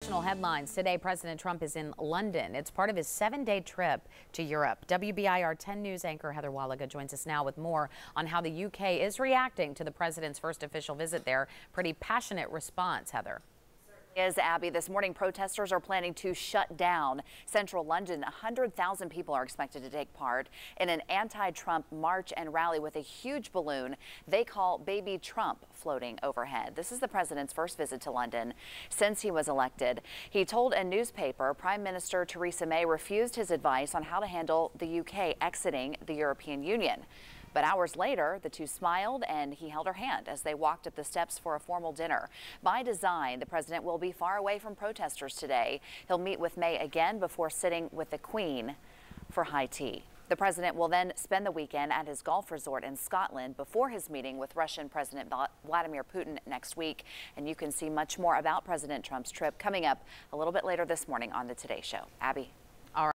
national headlines. Today, President Trump is in London. It's part of his 7-day trip to Europe. WBIR 10 News anchor Heather Waliga joins us now with more on how the UK is reacting to the president's first official visit there. Pretty passionate response, Heather. Abby, this morning protesters are planning to shut down central London. 100,000 people are expected to take part in an anti-Trump march and rally with a huge balloon they call Baby Trump floating overhead. This is the president's first visit to London since he was elected. He told a newspaper Prime Minister Theresa May refused his advice on how to handle the UK exiting the European Union. But hours later, the two smiled and he held her hand as they walked up the steps for a formal dinner. By design, the president will be far away from protesters today. He'll meet with May again before sitting with the Queen for high tea. The president will then spend the weekend at his golf resort in Scotland before his meeting with Russian President Vladimir Putin next week. And you can see much more about President Trump's trip coming up a little bit later this morning on the Today Show. Abby.